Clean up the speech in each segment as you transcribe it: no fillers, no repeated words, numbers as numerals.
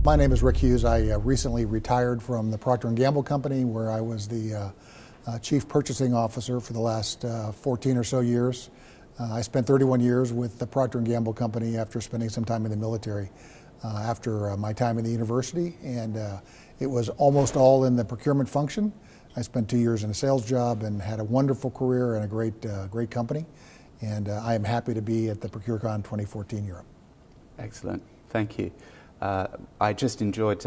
My name is Rick Hughes. I recently retired from the Procter & Gamble company, where I was the Chief Purchasing Officer for the last 14 or so years. I spent 31 years with the Procter & Gamble company after spending some time in the military after my time in the university, and it was almost all in the procurement function. I spent 2 years in a sales job and had a wonderful career and a great company, and I am happy to be at the ProcureCon 2014 Europe. Excellent, thank you. I just enjoyed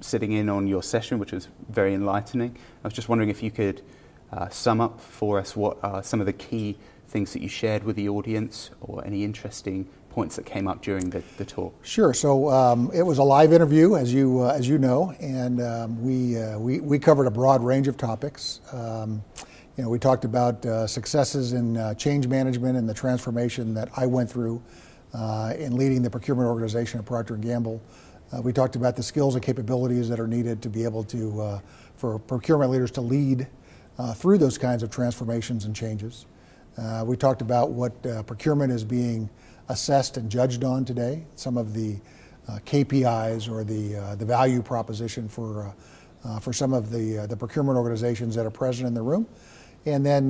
sitting in on your session, which was very enlightening. I was just wondering if you could sum up for us what are some of the key things that you shared with the audience, or any interesting points that came up during the talk. Sure. So it was a live interview, as you know, and we covered a broad range of topics. We talked about successes in change management and the transformation that I went through in leading the procurement organization at Procter & Gamble. We talked about the skills and capabilities that are needed to be able to, for procurement leaders to lead through those kinds of transformations and changes. We talked about what procurement is being assessed and judged on today, some of the KPIs or the value proposition for some of the procurement organizations that are present in the room. And then,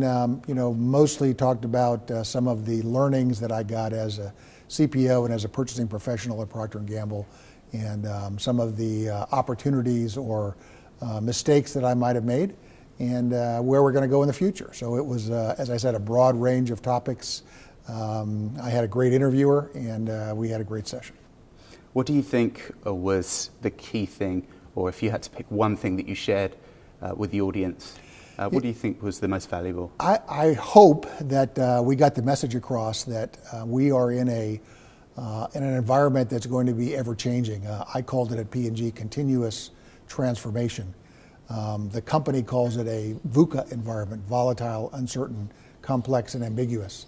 mostly talked about some of the learnings that I got as a CPO and as a purchasing professional at Procter & Gamble, and some of the opportunities or mistakes that I might have made, and where we're going to go in the future. So it was, as I said, a broad range of topics. I had a great interviewer, and we had a great session. What do you think was the key thing, or if you had to pick one thing that you shared with the audience, what do you think was the most valuable? I hope that we got the message across that we are in an environment that's going to be ever-changing. I called it at P&G continuous transformation. The company calls it a VUCA environment, volatile, uncertain, complex, and ambiguous.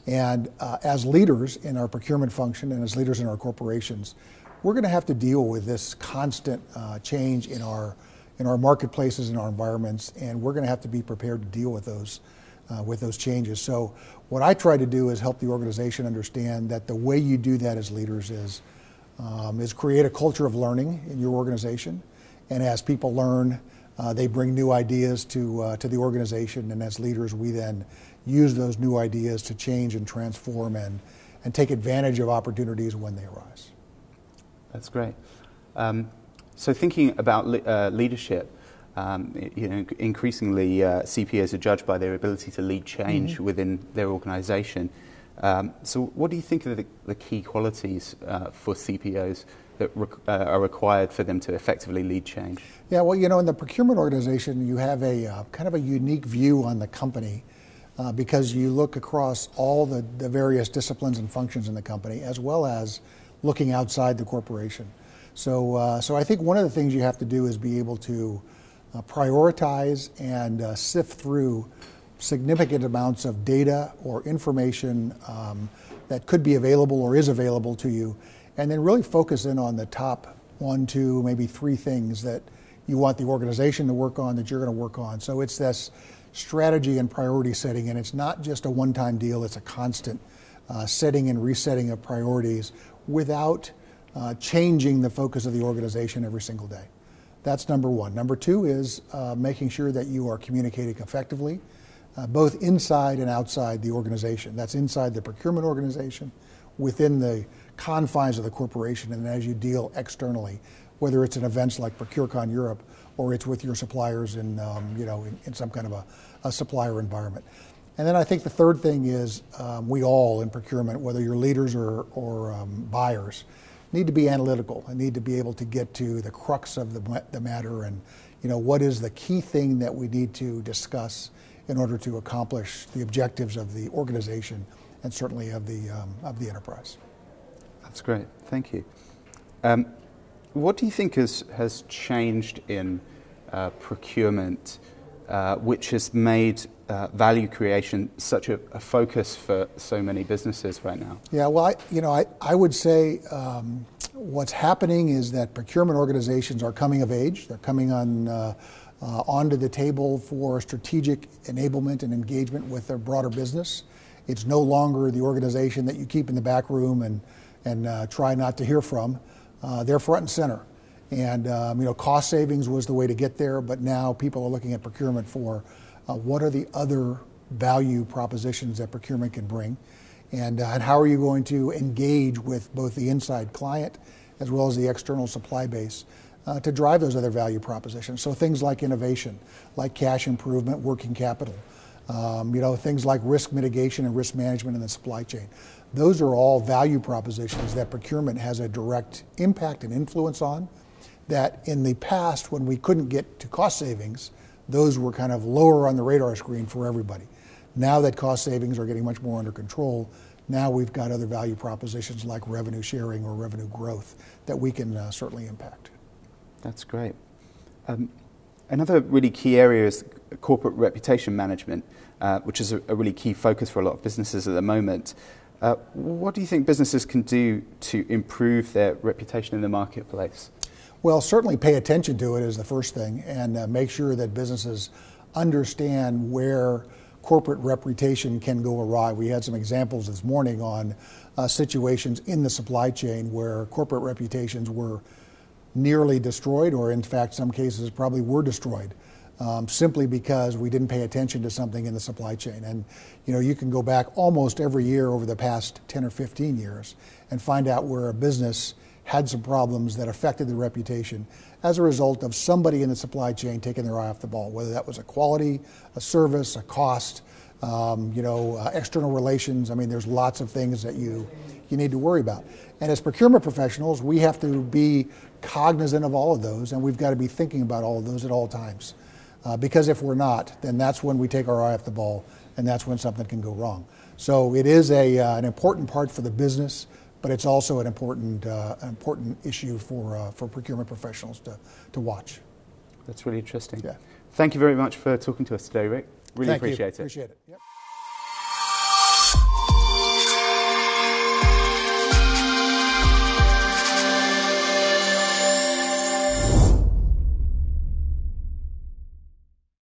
And as leaders in our procurement function and as leaders in our corporations, we're going to have to deal with this constant change in our marketplaces and our environments, and we're going to have to be prepared to deal with those changes. So what I try to do is help the organization understand that the way you do that as leaders is create a culture of learning in your organization, and as people learn, they bring new ideas to the organization, and as leaders, we then use those new ideas to change and transform and take advantage of opportunities when they arise. That's great. So thinking about leadership, increasingly CPOs are judged by their ability to lead change within their organization. So what do you think are the key qualities for CPOs that are required for them to effectively lead change? Yeah, well, in the procurement organization, you have a kind of a unique view on the company because you look across all the various disciplines and functions in the company, as well as looking outside the corporation. So I think one of the things you have to do is be able to prioritize and sift through significant amounts of data or information that could be available or is available to you, and then really focus in on the top 1, 2, maybe 3 things that you want the organization to work on, that you're going to work on. So it's this strategy and priority setting, and it's not just a one-time deal, it's a constant setting and resetting of priorities without changing the focus of the organization every single day. That's number 1. Number 2 is making sure that you are communicating effectively, both inside and outside the organization. That's inside the procurement organization, within the confines of the corporation, and as you deal externally, whether it's in events like ProcureCon Europe or it's with your suppliers in some kind of a supplier environment. And then I think the third thing is we all in procurement, whether you're leaders or buyers, need to be analytical and need to be able to get to the crux of the matter, and what is the key thing that we need to discuss in order to accomplish the objectives of the organization and certainly of the enterprise. That's great, thank you. What do you think has changed in procurement which has made value creation such a focus for so many businesses right now? Yeah, well, I would say what's happening is that procurement organizations are coming of age. They're coming onto the table for strategic enablement and engagement with their broader business. It's no longer the organization that you keep in the back room and try not to hear from. they're front and center. And cost savings was the way to get there, but now people are looking at procurement for what are the other value propositions that procurement can bring, and how are you going to engage with both the inside client as well as the external supply base to drive those other value propositions. So things like innovation, like cash improvement, working capital, things like risk mitigation and risk management in the supply chain. Those are all value propositions that procurement has a direct impact and influence on, that in the past, when we couldn't get to cost savings, those were kind of lower on the radar screen for everybody. Now that cost savings are getting much more under control, now we've got other value propositions like revenue sharing or revenue growth that we can certainly impact. That's great. Another really key area is corporate reputation management, which is a really key focus for a lot of businesses at the moment. What do you think businesses can do to improve their reputation in the marketplace? Well, certainly pay attention to it is the first thing, and make sure that businesses understand where corporate reputation can go awry. We had some examples this morning on situations in the supply chain where corporate reputations were nearly destroyed, or in fact, some cases probably were destroyed, simply because we didn't pay attention to something in the supply chain. And you can go back almost every year over the past 10 or 15 years and find out where a business had some problems that affected the reputation as a result of somebody in the supply chain taking their eye off the ball, whether that was a quality, a service, a cost, external relations. I mean, there's lots of things that you need to worry about. And as procurement professionals, we have to be cognizant of all of those, and we've got to be thinking about all of those at all times. Because if we're not, then that's when we take our eye off the ball, and that's when something can go wrong. So it is an important part for the business, but it's also an important issue for procurement professionals to watch. That's really interesting. Yeah. Thank you very much for talking to us today, Rick. Really appreciate it. Appreciate it. Yep.